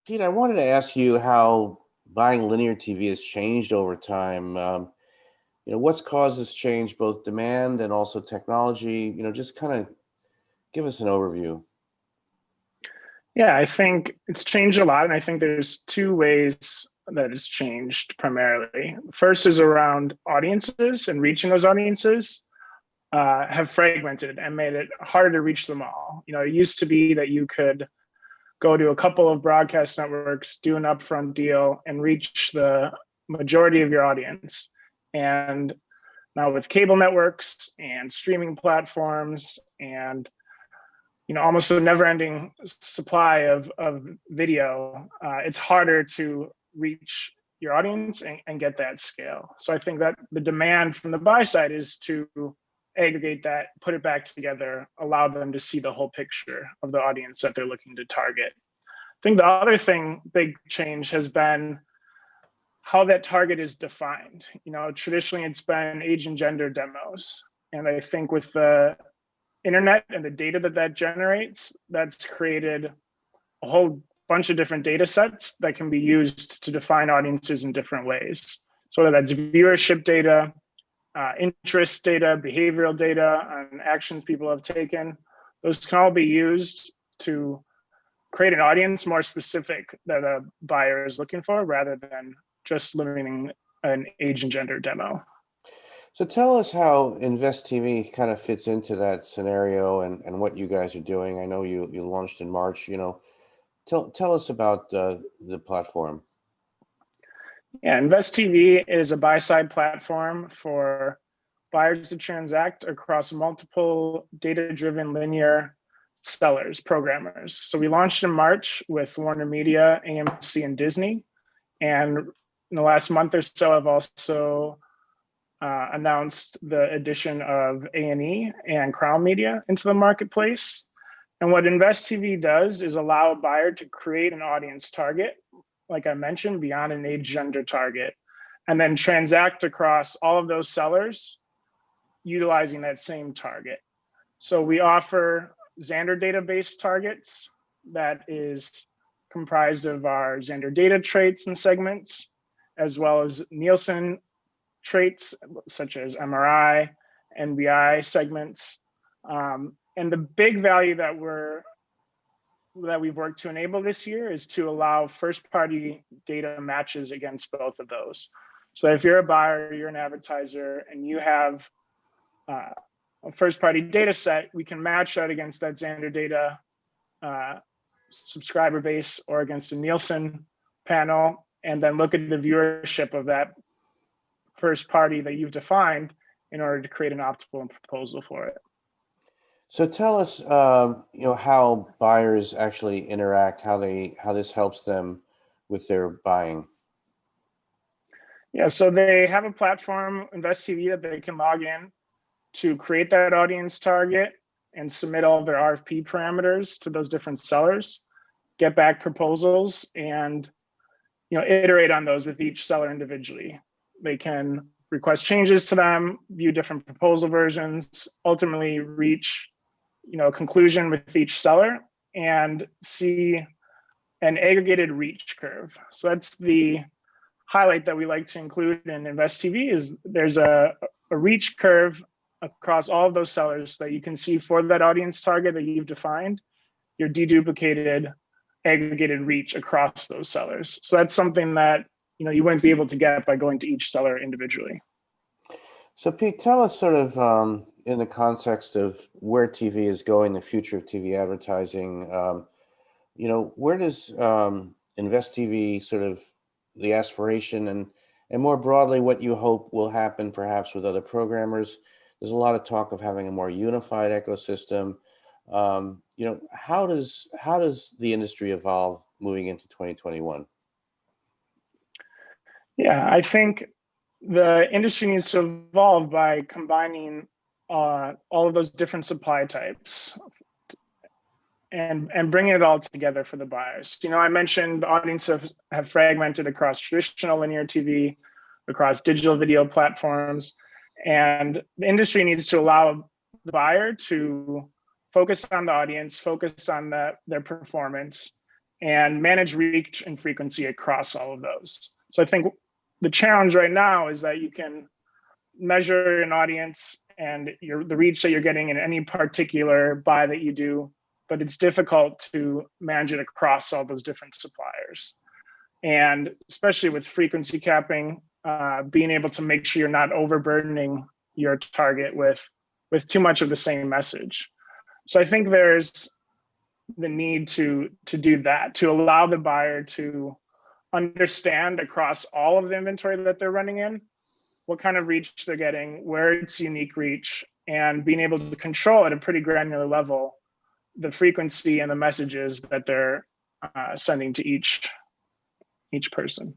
Pete, I wanted to ask you how buying linear TV has changed over time. What's caused this change, both demand and also technology? Just kind of give us an overview. Yeah, I think it's changed a lot. And I think there's two ways that it's changed primarily. First is around audiences and reaching those audiences have fragmented and made it harder to reach them all. It used to be that you could go to a couple of broadcast networks, do an upfront deal, and reach the majority of your audience. And now with cable networks and streaming platforms and almost a never-ending supply of video, it's harder to reach your audience and get that scale. So I think that the demand from the buy side is to aggregate that, put it back together, allow them to see the whole picture of the audience that they're looking to target. I think the other big change has been how that target is defined. Traditionally it's been age and gender demos. And I think with the internet and the data that generates, that's created a whole bunch of different data sets that can be used to define audiences in different ways. So whether that's viewership data, interest data, behavioral data, and actions people have taken, those can all be used to create an audience more specific that a buyer is looking for rather than just limiting an age and gender demo. So tell us how InvestTV kind of fits into that scenario and what you guys are doing. I know you launched in March. Tell us about the platform. Yeah, InvestTV is a buy-side platform for buyers to transact across multiple data-driven linear sellers, programmers. So we launched in March with WarnerMedia, AMC, and Disney. And in the last month or so, I've also announced the addition of A&E and Crown Media into the marketplace. And what InvestTV does is allow a buyer to create an audience target, like I mentioned, beyond an age gender target, and then transact across all of those sellers utilizing that same target. So we offer Xandr database targets that is comprised of our Xandr data traits and segments, as well as Nielsen traits such as MRI, NBI segments. And the big value that we've worked to enable this year is to allow first-party data matches against both of those. So if you're a buyer, you're an advertiser, and you have a first-party data set, we can match that against that Xandr data subscriber base or against a Nielsen panel, and then look at the viewership of that first party that you've defined in order to create an optimal proposal for it. So tell us, how buyers actually interact, how this helps them with their buying. Yeah, so they have a platform, InvestTV, that they can log in to create that audience target and submit all of their RFP parameters to those different sellers, get back proposals, and iterate on those with each seller individually. They can request changes to them, view different proposal versions, ultimately reach a conclusion with each seller and see an aggregated reach curve. So that's the highlight that we like to include in InvestTV is there's a reach curve across all of those sellers that you can see for that audience target that you've defined, your deduplicated aggregated reach across those sellers. So that's something that you wouldn't be able to get by going to each seller individually. So Pete, tell us sort of in the context of where TV is going, the future of TV advertising, where does InvestTV sort of the aspiration and more broadly what you hope will happen perhaps with other programmers? There's a lot of talk of having a more unified ecosystem. How does the industry evolve moving into 2021? Yeah, I think the industry needs to evolve by combining all of those different supply types and bringing it all together for the buyers. I mentioned the audience have fragmented across traditional linear TV, across digital video platforms, and the industry needs to allow the buyer to focus on the audience, focus on their performance, and manage reach and frequency across all of those. So I think the challenge right now is that you can measure an audience and the reach that you're getting in any particular buy that you do, but it's difficult to manage it across all those different suppliers. And especially with frequency capping, being able to make sure you're not overburdening your target with too much of the same message. So I think there's the need to do that, to allow the buyer to understand across all of the inventory that they're running in, what kind of reach they're getting, where it's unique reach, and being able to control at a pretty granular level the frequency and the messages that they're sending to each person.